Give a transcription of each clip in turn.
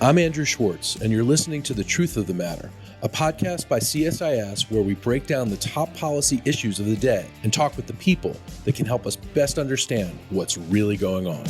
I'm Andrew Schwartz, and you're listening to The Truth of the Matter, a podcast by CSIS where we break down the top policy issues of the day and talk with the people that can help us best understand what's really going on.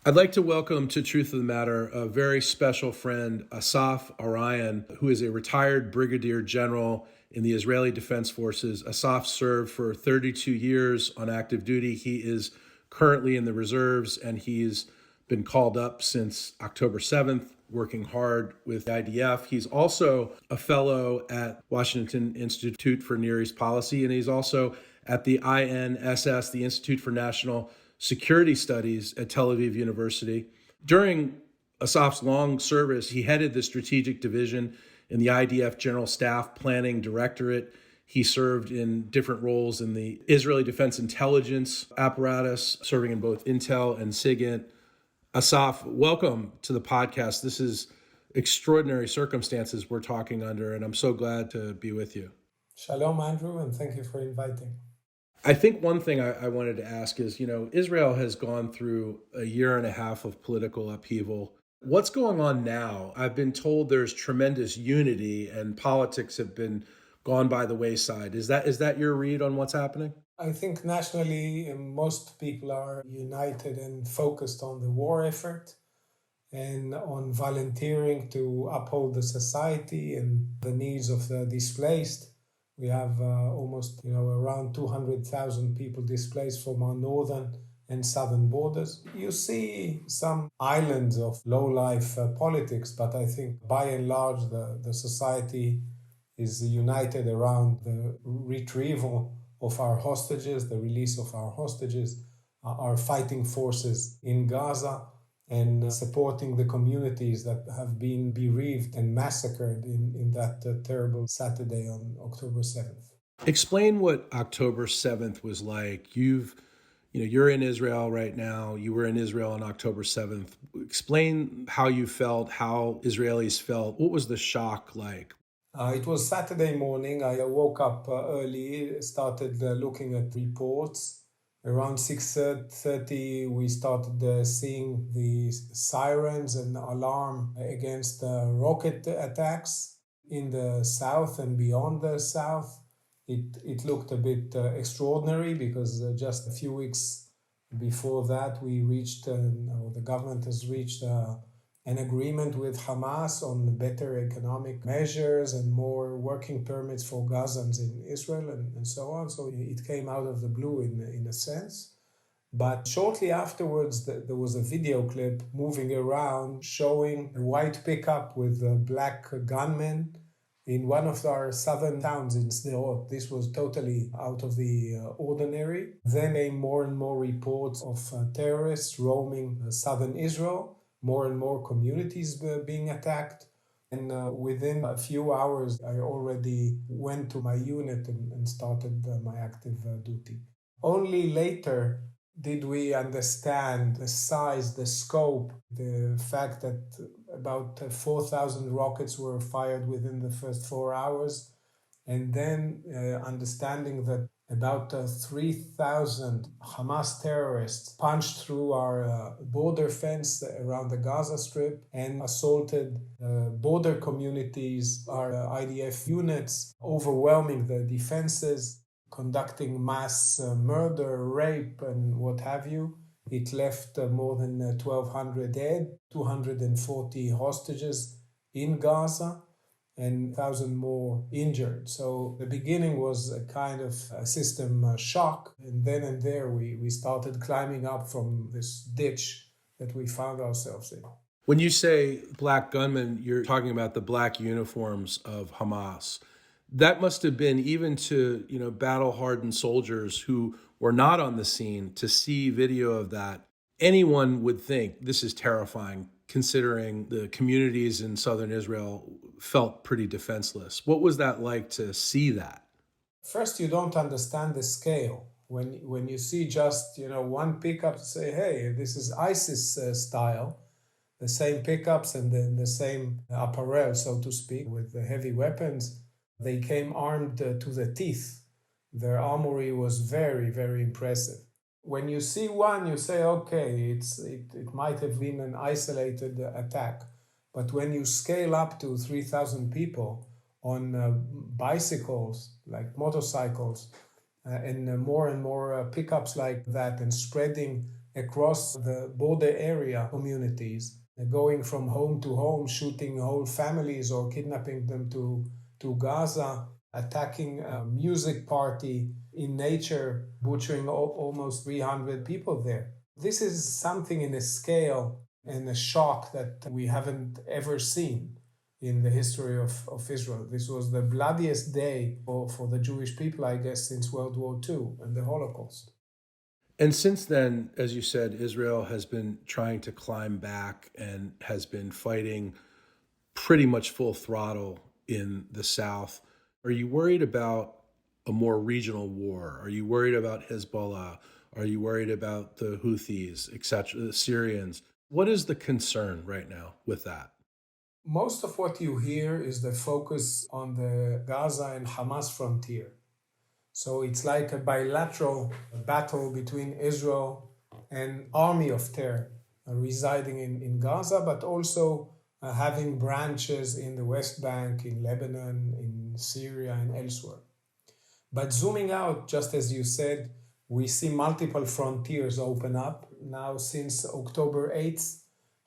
I'd like to welcome to Truth of the Matter a very special friend, Assaf Orion, who is a retired Brigadier General in the Israeli Defense Forces. Assaf served for 32 years on active duty. He is currently in the reserves, and he's been called up since October 7th, working hard with the IDF. He's also a fellow at Washington Institute for Near East Policy, and he's also at the INSS, the Institute for National Security Studies at Tel Aviv University. During Assaf's long service, he headed the strategic division in the IDF General Staff Planning Directorate. He served in different roles in the Israeli Defense Intelligence apparatus, serving in both Intel and SIGINT. Assaf, welcome to the podcast. This is extraordinary circumstances we're talking under, and I'm so glad to be with you. Shalom, Andrew, and thank you for inviting. I think one thing I wanted to ask is, Israel has gone through a year and a half of political upheaval. What's going on now? I've been told there's tremendous unity and politics have been gone by the wayside. Is that your read on what's happening? I think nationally, most people are united and focused on the war effort and on volunteering to uphold the society and the needs of the displaced. We have almost, around 200,000 people displaced from our northern and southern borders. You see some islands of low-life politics, but I think by and large the society is united around the retrieval of our hostages, the release of our hostages, our fighting forces in Gaza, and supporting the communities that have been bereaved and massacred in that terrible Saturday on October 7th. Explain what October 7th was like. You're in Israel right now. You were in Israel on October 7th. Explain how you felt, how Israelis felt. What was the shock like? It was Saturday morning. I woke up early, started looking at reports. Around 6:30, we started seeing the sirens and alarm against rocket attacks in the south and beyond the south. It looked a bit extraordinary because just a few weeks before that, we reached, the government has reached an agreement with Hamas on better economic measures and more working permits for Gazans in Israel and so on. So it came out of the blue in a sense. But shortly afterwards, there was a video clip moving around showing a white pickup with black gunmen in one of our southern towns in Sderot. This was totally out of the ordinary. Then came more and more reports of terrorists roaming southern Israel, more and more communities being attacked. And within a few hours, I already went to my unit and started my active duty. Only later did we understand the size, the scope, the fact that about 4,000 rockets were fired within the first 4 hours, and then understanding that about 3,000 Hamas terrorists punched through our border fence around the Gaza Strip and assaulted border communities, our IDF units, overwhelming the defenses, conducting mass murder, rape, and what have you. It left more than 1,200 dead, 240 hostages in Gaza, and 1,000 more injured. So the beginning was a kind of a system shock. And then and there we started climbing up from this ditch that we found ourselves in. When you say black gunmen, you're talking about the black uniforms of Hamas. That must have been, even to battle-hardened soldiers who were not on the scene, to see video of that. Anyone would think this is terrifying, considering the communities in southern Israel felt pretty defenseless. What was that like to see that? First, you don't understand the scale. When you see just one pickup, say, hey, this is ISIS style, the same pickups and then the same apparel, so to speak, with the heavy weapons. They came armed to the teeth. Their armory was very, very impressive. When you see one, you say, okay, it might have been an isolated attack. But when you scale up to 3,000 people on bicycles, like motorcycles, and more pickups like that, and spreading across the border area communities, going from home to home, shooting whole families or kidnapping them to Gaza, attacking a music party in nature, butchering almost 300 people there. This is something in a scale and a shock that we haven't ever seen in the history of Israel. This was the bloodiest day for the Jewish people, I guess, since World War II and the Holocaust. And since then, as you said, Israel has been trying to climb back and has been fighting pretty much full throttle in the south. Are you worried about a more regional war? Are you worried about Hezbollah? Are you worried about the Houthis, etc., the Syrians? What is the concern right now with that? Most of what you hear is the focus on the Gaza and Hamas frontier. So it's like a bilateral battle between Israel and army of terror residing in Gaza, but also having branches in the West Bank, in Lebanon, in Syria, and elsewhere. But zooming out, just as you said, we see multiple frontiers open up. Now, since October 8th,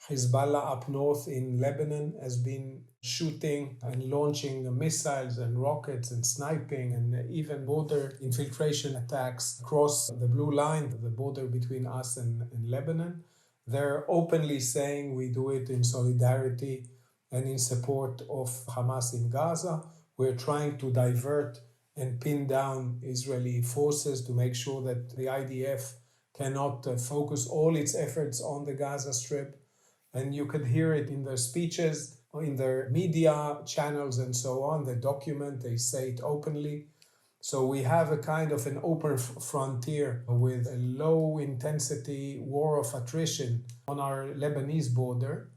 Hezbollah up north in Lebanon has been shooting and launching missiles and rockets and sniping and even border infiltration attacks across the blue line, the border between us and Lebanon. They're openly saying we do it in solidarity and in support of Hamas in Gaza. We're trying to divert and pin down Israeli forces to make sure that the IDF cannot focus all its efforts on the Gaza Strip. And you could hear it in their speeches, in their media channels and so on. They document, they say it openly. So we have a kind of an open frontier with a low intensity war of attrition on our Lebanese border.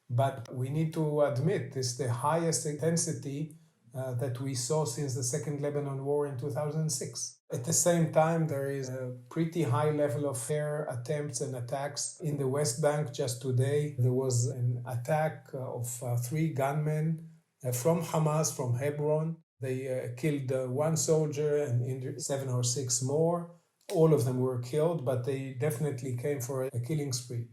But we need to admit this is the highest intensity that we saw since the Second Lebanon War in 2006. At the same time, there is a pretty high level of terror attempts and attacks in the West Bank. Just today, there was an attack of 3 gunmen from Hamas, from Hebron. They killed 1 soldier and injured 7 or 6 more. All of them were killed, but they definitely came for a killing spree.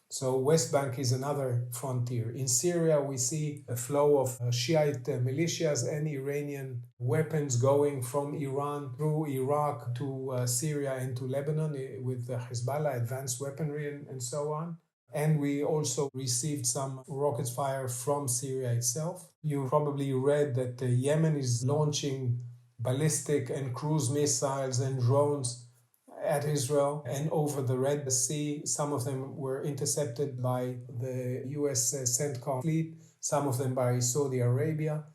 So West Bank is another frontier. In Syria, we see a flow of Shiite militias and Iranian weapons going from Iran through Iraq to Syria and to Lebanon with Hezbollah, advanced weaponry and so on. And we also received some rockets fire from Syria itself. You probably read that Yemen is launching ballistic and cruise missiles and drones at Israel and over the Red Sea. Some of them were intercepted by the US CENTCOM fleet, some of them by Saudi Arabia,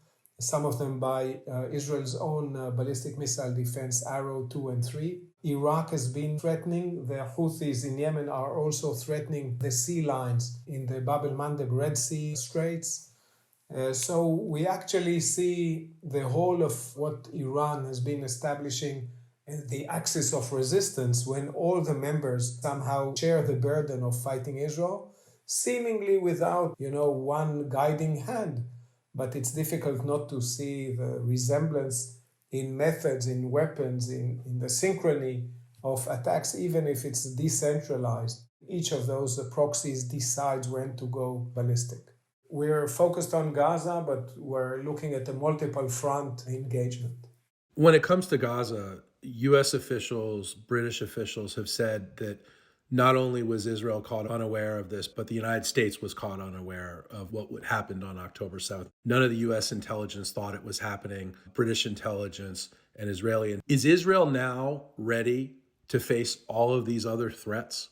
some of them by Israel's own ballistic missile defense Arrow 2 and 3. Iraq has been threatening. The Houthis in Yemen are also threatening the sea lines in the Bab el-Mandeb Red Sea Straits. So we actually see the whole of what Iran has been establishing, the axis of resistance, when all the members somehow share the burden of fighting Israel, seemingly without, one guiding hand. But it's difficult not to see the resemblance in methods, in weapons, in the synchrony of attacks, even if it's decentralized. Each of those proxies decides when to go ballistic. We're focused on Gaza, but we're looking at a multiple front engagement. When it comes to Gaza, U.S. officials, British officials have said that not only was Israel caught unaware of this, but the United States was caught unaware of what happened on October 7th. None of the U.S. intelligence thought it was happening. British intelligence and Israeli. Is Israel now ready to face all of these other threats?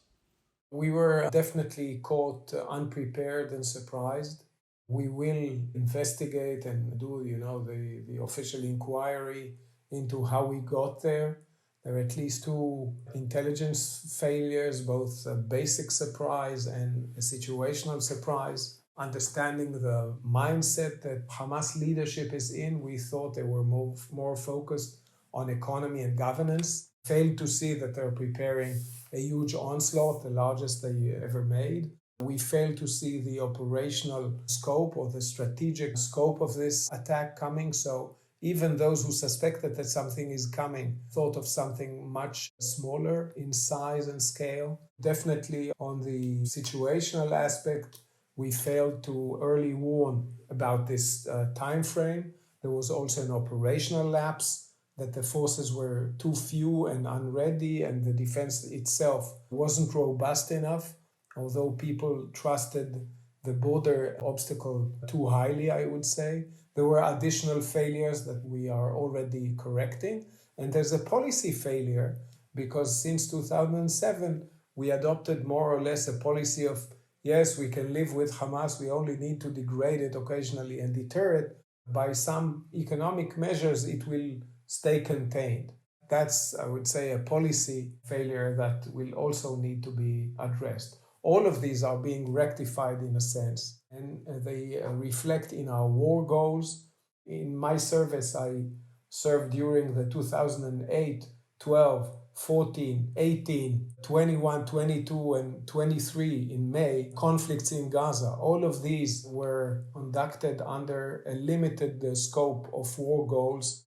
We were definitely caught unprepared and surprised. We will investigate and do, the official inquiry into how we got there. There are at least 2 intelligence failures, both a basic surprise and a situational surprise. Understanding the mindset that Hamas leadership is in, we thought they were more focused on economy and governance. Failed to see that they're preparing a huge onslaught, the largest they ever made. We failed to see the operational scope or the strategic scope of this attack coming. So even those who suspected that something is coming thought of something much smaller in size and scale. Definitely on the situational aspect, we failed to early warn about this time frame. There was also an operational lapse, that the forces were too few and unready, and the defense itself wasn't robust enough, although people trusted the border obstacle too highly, I would say. There were additional failures that we are already correcting. And there's a policy failure because since 2007, we adopted more or less a policy of, yes, we can live with Hamas, we only need to degrade it occasionally and deter it. By some economic measures, it will stay contained. That's, I would say, a policy failure that will also need to be addressed. All of these are being rectified in a sense, and they reflect in our war goals. In my service, I served during the 2008, 12, 14, 18, 21, 22, and 23 in May conflicts in Gaza. All of these were conducted under a limited scope of war goals.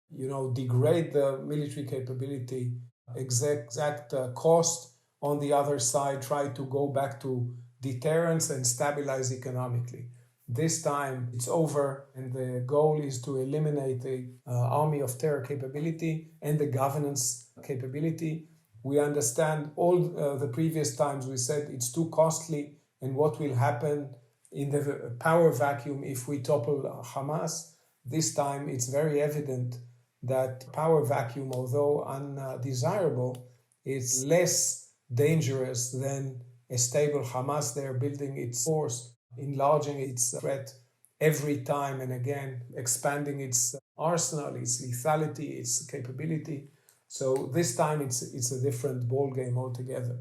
Degrade the military capability, exact cost. On the other side, try to go back to deterrence and stabilize economically. This time it's over, and the goal is to eliminate the army of terror capability and the governance capability. We understand all the previous times we said it's too costly, and what will happen in the power vacuum if we topple Hamas. This time it's very evident that power vacuum, although undesirable, is less dangerous than a stable Hamas. They're building its force, enlarging its threat every time and again, expanding its arsenal, its lethality, its capability. So this time it's a different ballgame altogether.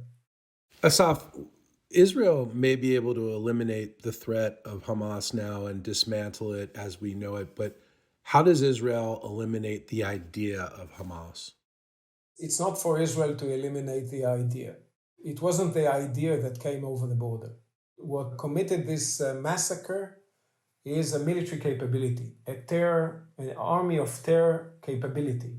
Assaf, Israel may be able to eliminate the threat of Hamas now and dismantle it as we know it, but how does Israel eliminate the idea of Hamas? It's not for Israel to eliminate the idea. It wasn't the idea that came over the border. What committed this massacre is a military capability, an army of terror capability.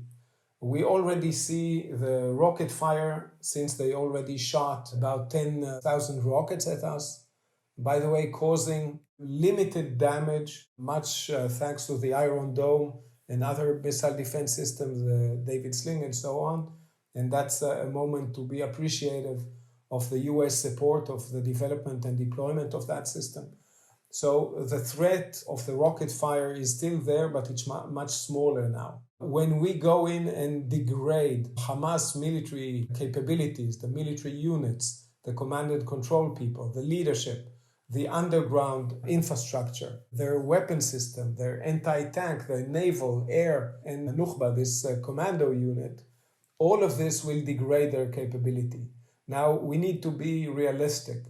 We already see the rocket fire, since they already shot about 10,000 rockets at us, by the way, causing limited damage, much thanks to the Iron Dome and other missile defense systems, the David Sling and so on. And that's a moment to be appreciative of the US support of the development and deployment of that system. So the threat of the rocket fire is still there, but it's much smaller now. When we go in and degrade Hamas military capabilities, the military units, the command and control people, the leadership, the underground infrastructure, their weapon system, their anti-tank, their naval, air, and Nukhba, this commando unit, all of this will degrade their capability. Now, we need to be realistic.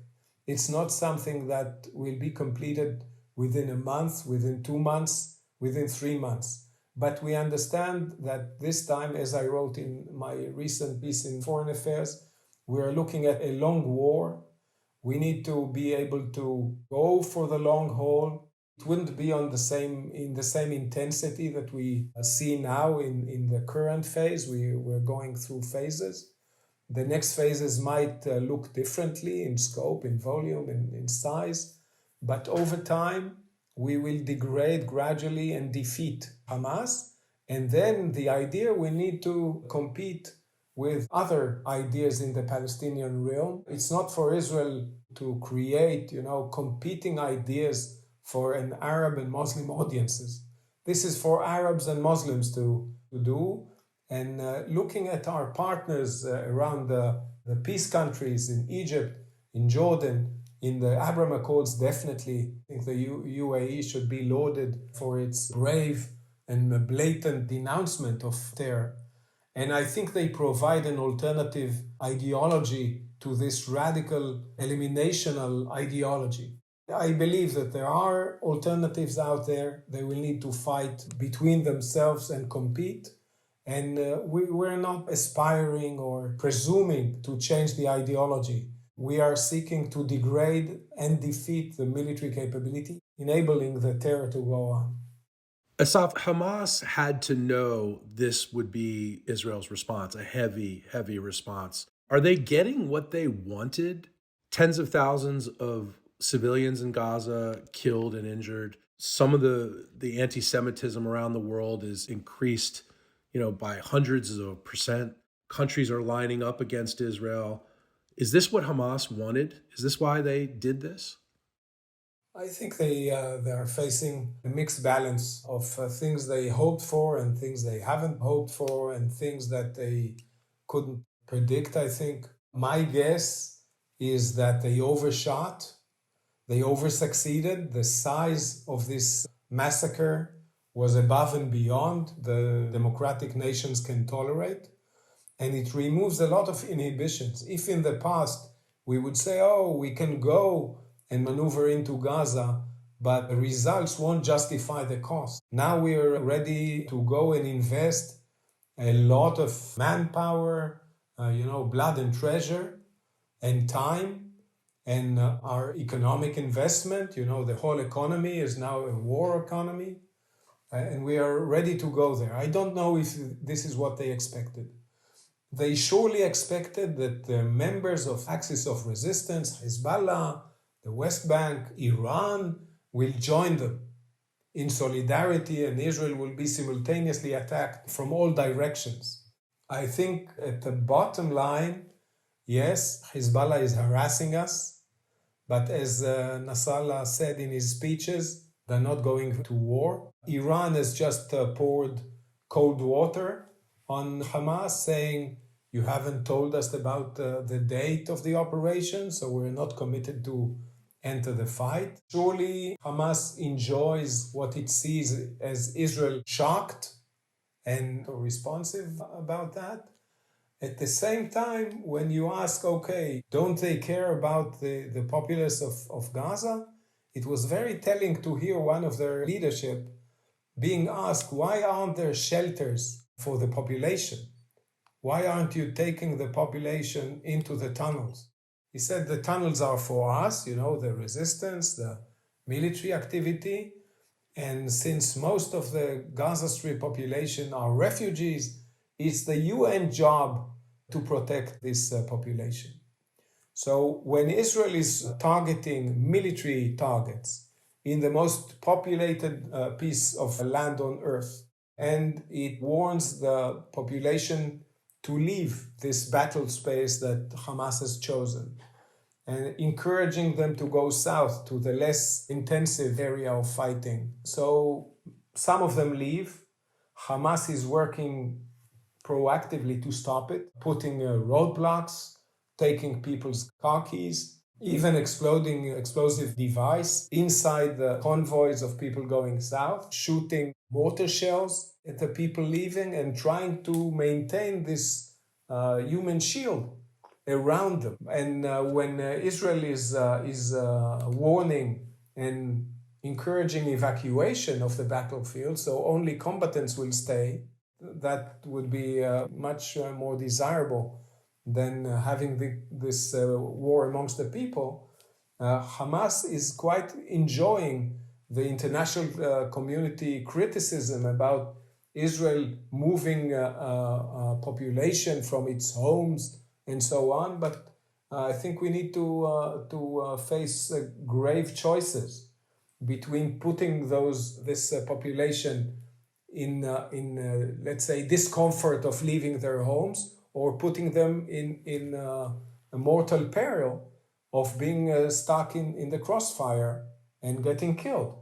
It's not something that will be completed within a month, within 2 months, within 3 months. But we understand that this time, as I wrote in my recent piece in Foreign Affairs, we are looking at a long war. We need to be able to go for the long haul. It wouldn't be in the same intensity that we see now in the current phase. We're going through phases. The next phases might look differently in scope, in volume, in size. But over time, we will degrade gradually and defeat Hamas. And then the idea, we need to compete with other ideas in the Palestinian realm. It's not for Israel to create, competing ideas for an Arab and Muslim audiences. This is for Arabs and Muslims to do. And looking at our partners around the peace countries in Egypt, in Jordan, in the Abraham Accords, definitely I think the UAE should be lauded for its brave and blatant denouncement of terror. And I think they provide an alternative ideology to this radical eliminational ideology. I believe that there are alternatives out there. They will need to fight between themselves and compete. And we're not aspiring or presuming to change the ideology. We are seeking to degrade and defeat the military capability, enabling the terror to go on. Asaf, Hamas had to know this would be Israel's response, a heavy, heavy response. Are they getting what they wanted? Tens of thousands of civilians in Gaza killed and injured. Some of the anti-Semitism around the world is increased, by hundreds of percent. Countries are lining up against Israel. Is this what Hamas wanted? Is this why they did this? I think they are facing a mixed balance of things they hoped for and things they haven't hoped for and things that they couldn't predict, I think. My guess is that they overshot, they oversucceeded. The size of this massacre was above and beyond the democratic nations can tolerate. And it removes a lot of inhibitions. If in the past we would say, oh, we can go and maneuver into Gaza, but the results won't justify the cost. Now we are ready to go and invest a lot of manpower, blood and treasure and time, and our economic investment. The whole economy is now a war economy, and we are ready to go there. I don't know if this is what they expected. They surely expected that the members of Axis of Resistance, Hezbollah, the West Bank, Iran, will join them in solidarity, and Israel will be simultaneously attacked from all directions. I think at the bottom line, yes, Hezbollah is harassing us, but as Nasrallah said in his speeches, they're not going to war. Iran has just poured cold water on Hamas, saying, you haven't told us about the date of the operation, so we're not committed to enter the fight. Surely Hamas enjoys what it sees as Israel shocked and responsive about that. At the same time, when you ask, okay, don't they care about the populace of Gaza? It was very telling to hear one of their leadership being asked, why aren't there shelters for the population? Why aren't you taking the population into the tunnels? He said the tunnels are for us, the resistance, the military activity. And since most of the Gaza Strip population are refugees, it's the UN job to protect this population. So when Israel is targeting military targets in the most populated piece of land on earth, and it warns the population to leave this battle space that Hamas has chosen, and encouraging them to go south to the less intensive area of fighting. So some of them leave. Hamas is working proactively to stop it, putting roadblocks, taking people's car keys, even exploding explosive device inside the convoys of people going south, shooting mortar shells at the people leaving and trying to maintain this human shield around them. And when Israel is warning and encouraging evacuation of the battlefield, so only combatants will stay, that would be much more desirable than having this war amongst the people. Hamas is quite enjoying the international community criticism about Israel moving population from its homes and so on. But I think we need to face grave choices between putting this population in let's say, discomfort of leaving their homes, or putting them in a mortal peril of being stuck in the crossfire and getting killed.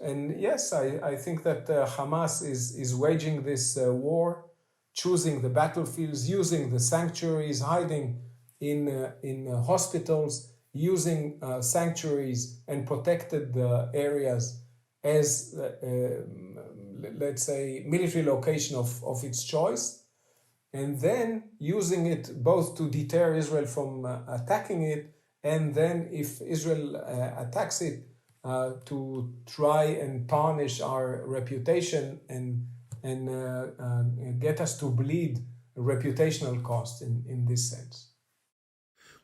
And yes, I think that Hamas is waging this war, choosing the battlefields, using the sanctuaries, hiding in hospitals, using sanctuaries and protected areas as, let's say, military location of its choice, and then using it both to deter Israel from attacking it, and then if Israel attacks it, to try and tarnish our reputation and and get us to bleed reputational cost in this sense.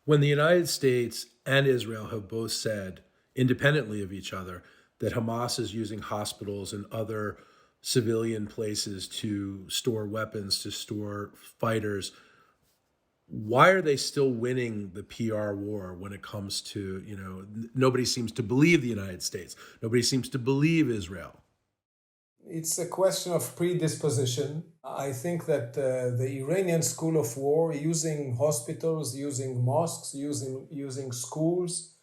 When the United States and Israel have both said, independently of each other, that Hamas is using hospitals and other civilian places to store weapons, to store fighters, why are they still winning the PR war when it comes to, nobody seems to believe the United States. Nobody seems to believe Israel. It's a question of predisposition. I think that the Iranian school of war, using hospitals, using mosques, using schools,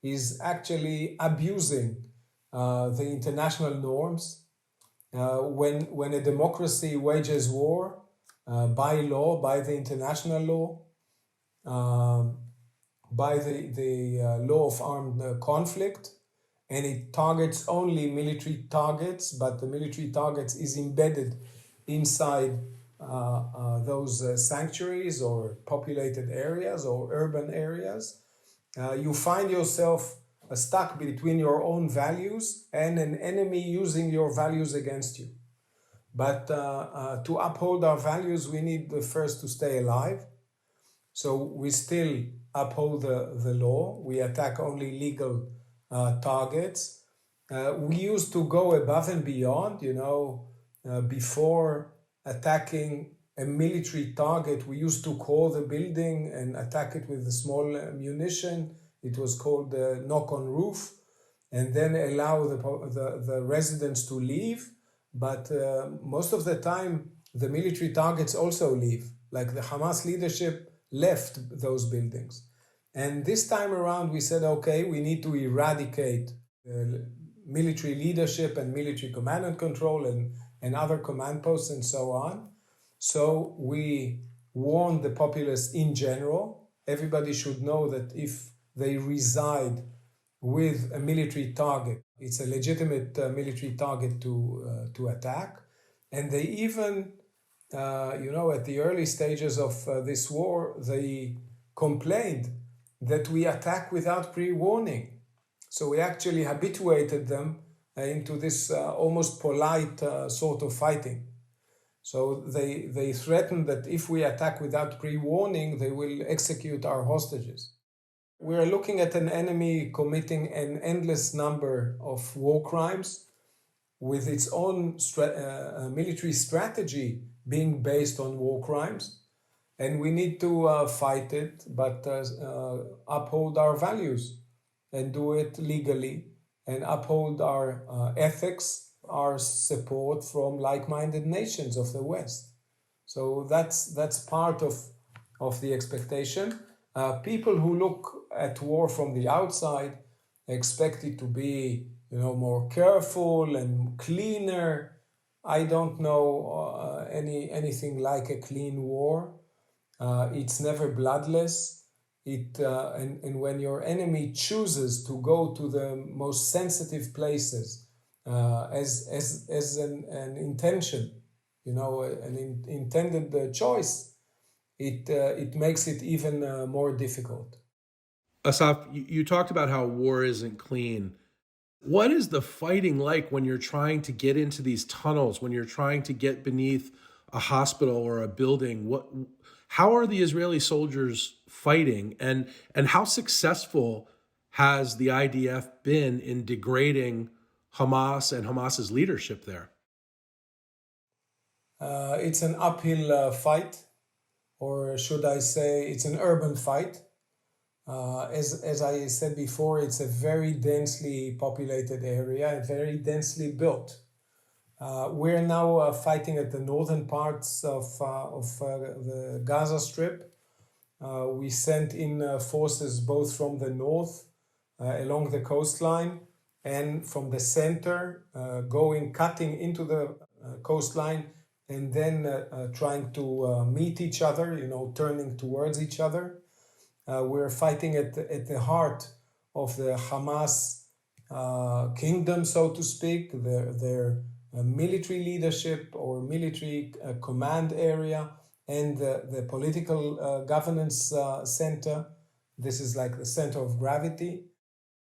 is actually abusing the international norms. When a democracy wages war by law, by the international law, by the law of armed conflict, and it targets only military targets, but the military targets is embedded inside those sanctuaries or populated areas or urban areas, you find yourself stuck between your own values and an enemy using your values against you. But to uphold our values, we need first to stay alive. So we still uphold the law. We attack only legal targets. We used to go above and beyond, before attacking a military target, we used to call the building and attack it with a small munition. It was called the knock on roof, and then allow the residents to leave. But most of the time, the military targets also leave. Like the Hamas leadership left those buildings. And this time around, we said, okay, we need to eradicate military leadership and military command and control and other command posts and so on. So we warned the populace in general. Everybody should know that if they reside with a military target, it's a legitimate military target to attack. And they even, at the early stages of this war, they complained that we attack without pre-warning. So we actually habituated them into this almost polite sort of fighting. So they threatened that if we attack without pre-warning, they will execute our hostages. We are looking at an enemy committing an endless number of war crimes with its own military strategy being based on war crimes. And we need to fight it, but uphold our values and do it legally and uphold our ethics, our support from like-minded nations of the West. So that's part of the expectation. People who look at war from the outside expect it to be, more careful and cleaner. I don't know anything like a clean war. It's never bloodless. And when your enemy chooses to go to the most sensitive places as an intention, an intended choice, it makes it even more difficult. Asaf, you talked about how war isn't clean. What is the fighting like when you're trying to get into these tunnels, when you're trying to get beneath a hospital or a building? How are the Israeli soldiers fighting, and how successful has the IDF been in degrading Hamas and Hamas's leadership there? It's an uphill fight, or should I say it's an urban fight. As I said before, it's a very densely populated area, very densely built. We're now fighting at the northern parts of the Gaza Strip. We sent in forces both from the north along the coastline and from the center, cutting into the coastline and then trying to meet each other, turning towards each other. We're fighting at the heart of the Hamas kingdom, so to speak, their military leadership or military command area and the political governance center. This is like the center of gravity.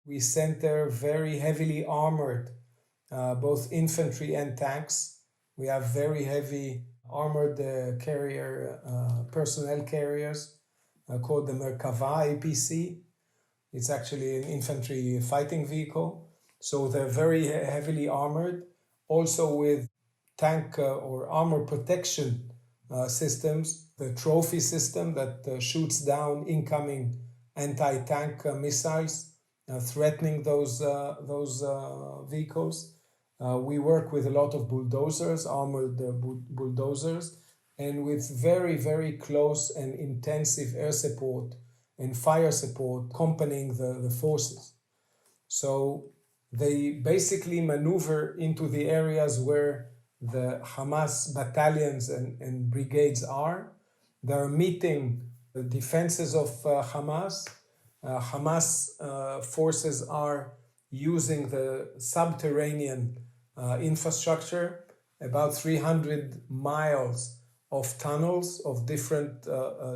We sent there very heavily armored, both infantry and tanks, We have very heavy armored personnel carriers called the Merkava APC. It's actually an infantry fighting vehicle. So they're very heavily armored, also with tank or armor protection systems, the trophy system that shoots down incoming anti-tank missiles, threatening those vehicles. We work with a lot of bulldozers, armored bulldozers, and with very, very close and intensive air support and fire support accompanying the forces. So they basically maneuver into the areas where the Hamas battalions and brigades are. They're meeting the defenses of Hamas. Hamas forces are using the subterranean infrastructure, about 300 miles of tunnels of different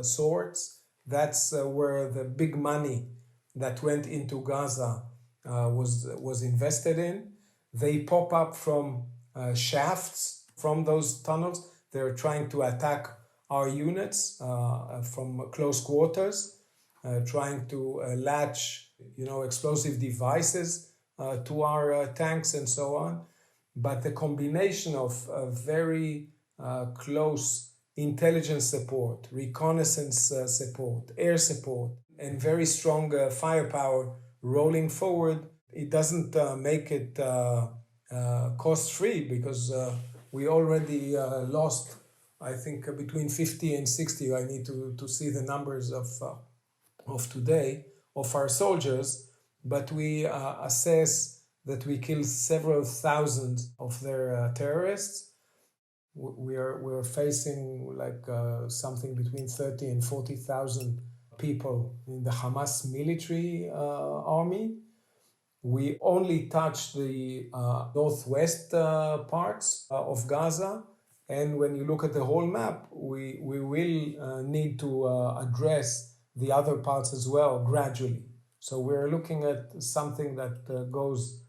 sorts. That's where the big money that went into Gaza was invested in. They pop up from shafts from those tunnels. They're trying to attack our units from close quarters, trying to latch, explosive devices to our tanks and so on. But the combination of very close intelligence support, reconnaissance support, air support, and very strong firepower rolling forward, it doesn't make it cost-free, because we already lost, I think, between 50 and 60. I need to see the numbers of today of our soldiers, but we assess that we killed several thousand of their terrorists. We're facing something between 30 and 40,000 people in the Hamas military army. We only touched the northwest parts of Gaza, and when you look at the whole map, we will need to address the other parts as well gradually. So we're looking at something that goes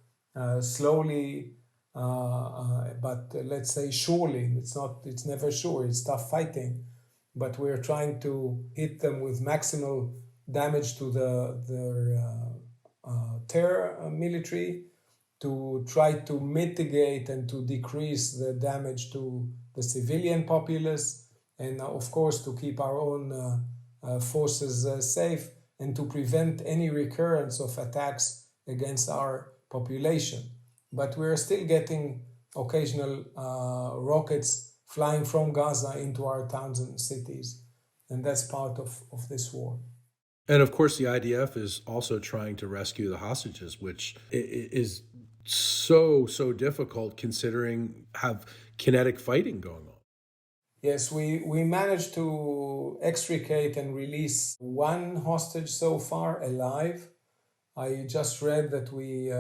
slowly, but let's say surely. It's never sure. It's tough fighting, but we're trying to hit them with maximal damage to their terror military, to try to mitigate and to decrease the damage to the civilian populace, and of course to keep our own forces safe, and to prevent any recurrence of attacks against our population. But we're still getting occasional rockets flying from Gaza into our towns and cities, and that's part of this war. And of course, the IDF is also trying to rescue the hostages, which is so difficult considering have kinetic fighting going on. Yes, we managed to extricate and release one hostage so far alive. I just read that we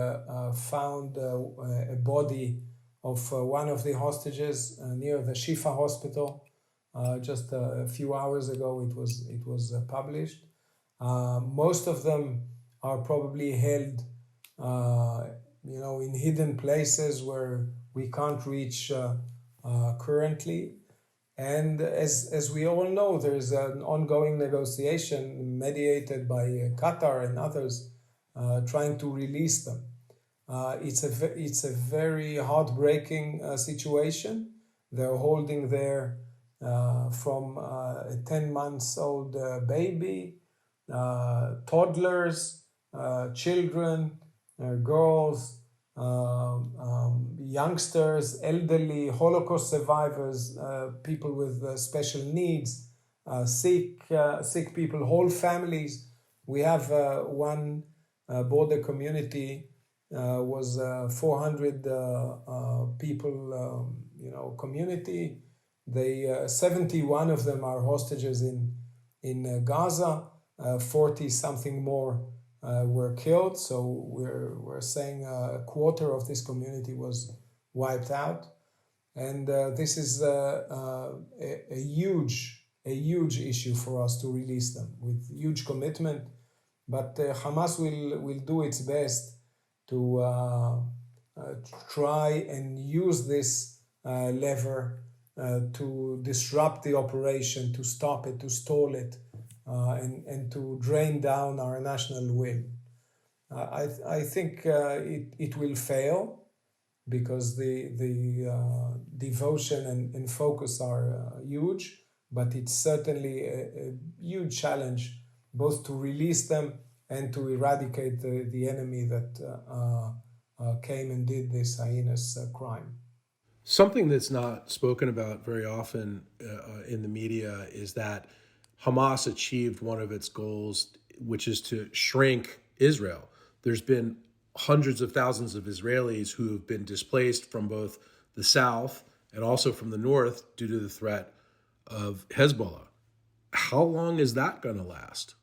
found a body of one of the hostages near the Shifa hospital. Just a few hours ago it was published. Most of them are probably held in hidden places where we can't reach currently. And as we all know, there is an ongoing negotiation mediated by Qatar and others trying to release them. It's a very heartbreaking situation. They're holding there from a 10-month-old baby, toddlers, children, girls, youngsters, elderly, Holocaust survivors, people with special needs, sick people, whole families. We have one border community was 400 people, community. 71 of them are hostages in Gaza. 40 something more were killed. So we're saying a quarter of this community was wiped out, and this is a huge issue for us to release them with huge commitment. But Hamas will do its best to try and use this lever to disrupt the operation, to stop it, to stall it, and to drain down our national will. I think it will fail because the devotion and focus are huge, but it's certainly a huge challenge both to release them and to eradicate the enemy that came and did this heinous crime. Something that's not spoken about very often in the media is that Hamas achieved one of its goals, which is to shrink Israel. There's been hundreds of thousands of Israelis who have been displaced from both the south and also from the north due to the threat of Hezbollah. How long is that going to last?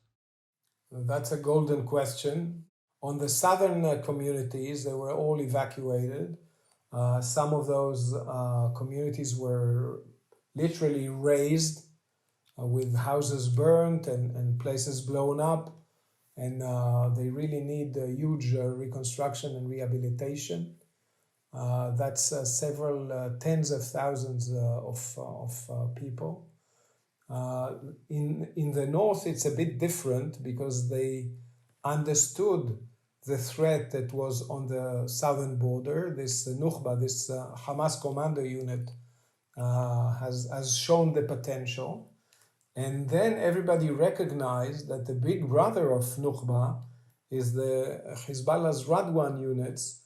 That's a golden question. On the southern communities, they were all evacuated. Some of those communities were literally razed with houses burnt and places blown up. And they really need a huge reconstruction and rehabilitation. That's several tens of thousands of people. In the north, it's a bit different because they understood the threat that was on the southern border. This Nukhba, this Hamas commando unit, has shown the potential. And then everybody recognized that the big brother of Nukhba is the Hezbollah's Radwan units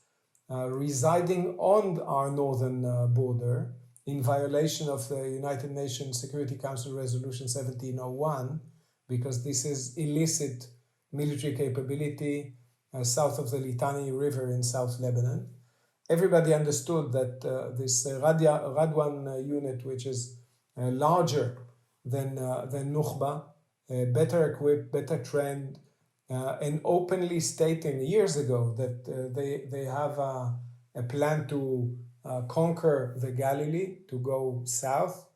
residing on our northern border in violation of the United Nations Security Council Resolution 1701, because this is illicit military capability south of the Litani River in South Lebanon. Everybody understood that this Radwan unit, which is larger than Nukhba, better equipped, better trained, and openly stating years ago that they have a plan to conquer the Galilee, to go south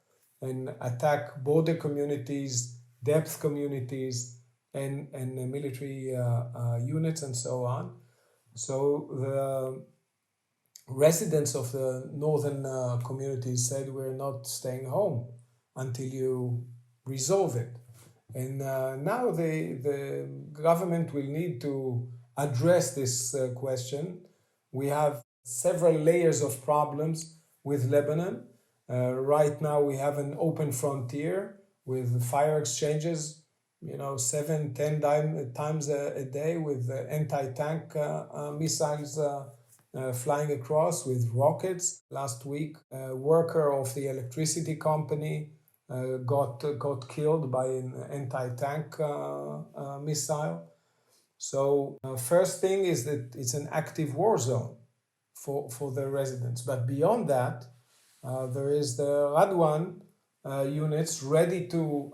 and attack border communities, depth communities, and military units and so on. So the residents of the northern communities said, we're not staying home until you resolve it. And now the government will need to address this question. We have several layers of problems with Lebanon. Right now we have an open frontier with fire exchanges, 7-10 times a day with anti-tank missiles flying across with rockets. Last week, a worker of the electricity company got killed by an anti-tank missile. So first thing is that it's an active war zone for the residents. But beyond that, there is the Radwan units ready to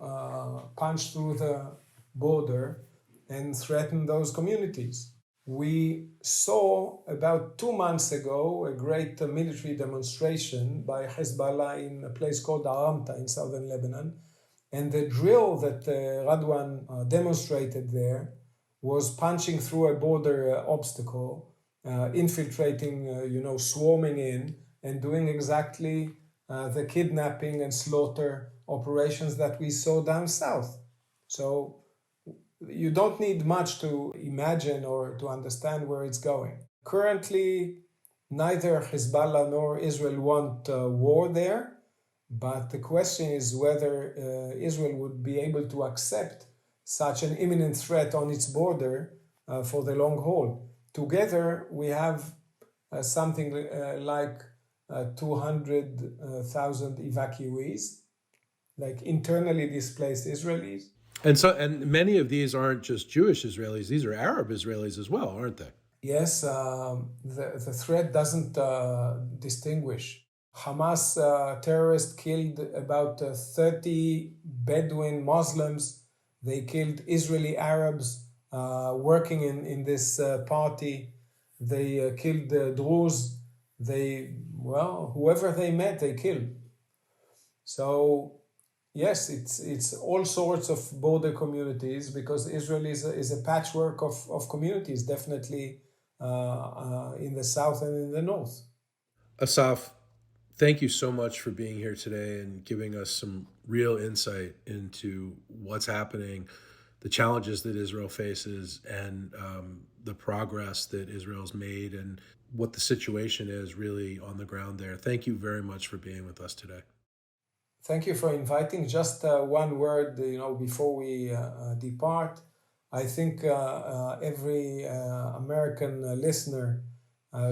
punch through the border and threaten those communities. We saw about 2 months ago a great military demonstration by Hezbollah in a place called Aramta in southern Lebanon. And the drill that Radwan demonstrated there was punching through a border obstacle, infiltrating, swarming in and doing exactly the kidnapping and slaughter operations that we saw down south. So you don't need much to imagine or to understand where it's going. Currently, neither Hezbollah nor Israel want war there, but the question is whether Israel would be able to accept such an imminent threat on its border for the long haul. Together, we have something like 200,000 evacuees, like internally displaced Israelis. And many of these aren't just Jewish Israelis; these are Arab Israelis as well, aren't they? Yes, the threat doesn't distinguish. Hamas terrorists killed about 30 Bedouin Muslims. They killed Israeli Arabs working in this party. They killed the Druze. Whoever they met, they killed. So yes, it's all sorts of border communities, because Israel is a patchwork of communities, definitely in the south and in the north. Asaf, Thank you so much for being here today and giving us some real insight into what's happening, the challenges that Israel faces, and the progress that Israel's made, and what the situation is really on the ground there. Thank you very much for being with us today. Thank you for inviting. Just one word, before we depart. I think every American listener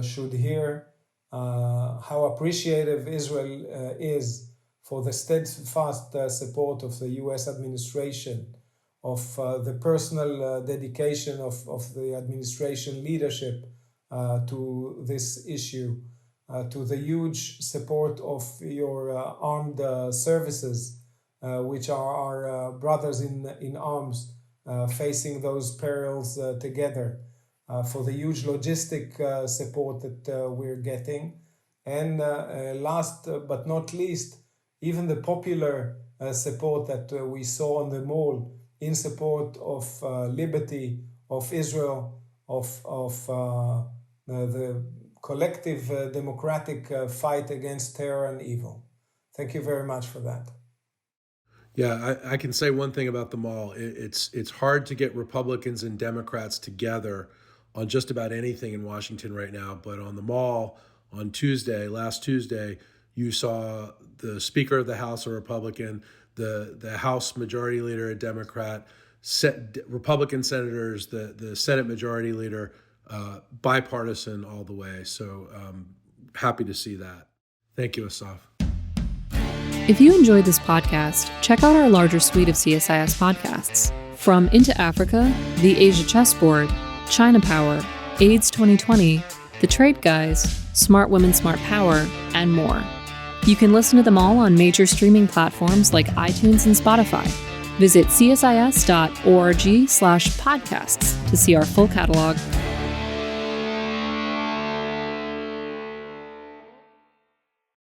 should hear how appreciative Israel is for the steadfast support of the U.S. administration, of the personal dedication of the administration leadership to this issue, to the huge support of your armed services, which are our brothers in arms facing those perils together, for the huge logistic support that we're getting. And last but not least, even the popular support that we saw on the mall in support of liberty, of Israel, of the collective democratic fight against terror and evil. Thank you very much for that. Yeah, I can say one thing about the mall. It's hard to get Republicans and Democrats together on just about anything in Washington right now. But on the mall on last Tuesday, you saw the Speaker of the House, a Republican, the House Majority Leader, a Democrat, Republican senators, the Senate Majority Leader, bipartisan all the way. So happy to see that. Thank you, Assaf. If you enjoyed this podcast, check out our larger suite of CSIS podcasts. From Into Africa, The Asia Chessboard, China Power, AIDS 2020, The Trade Guys, Smart Women, Smart Power, and more. You can listen to them all on major streaming platforms like iTunes and Spotify. Visit csis.org/podcasts to see our full catalog.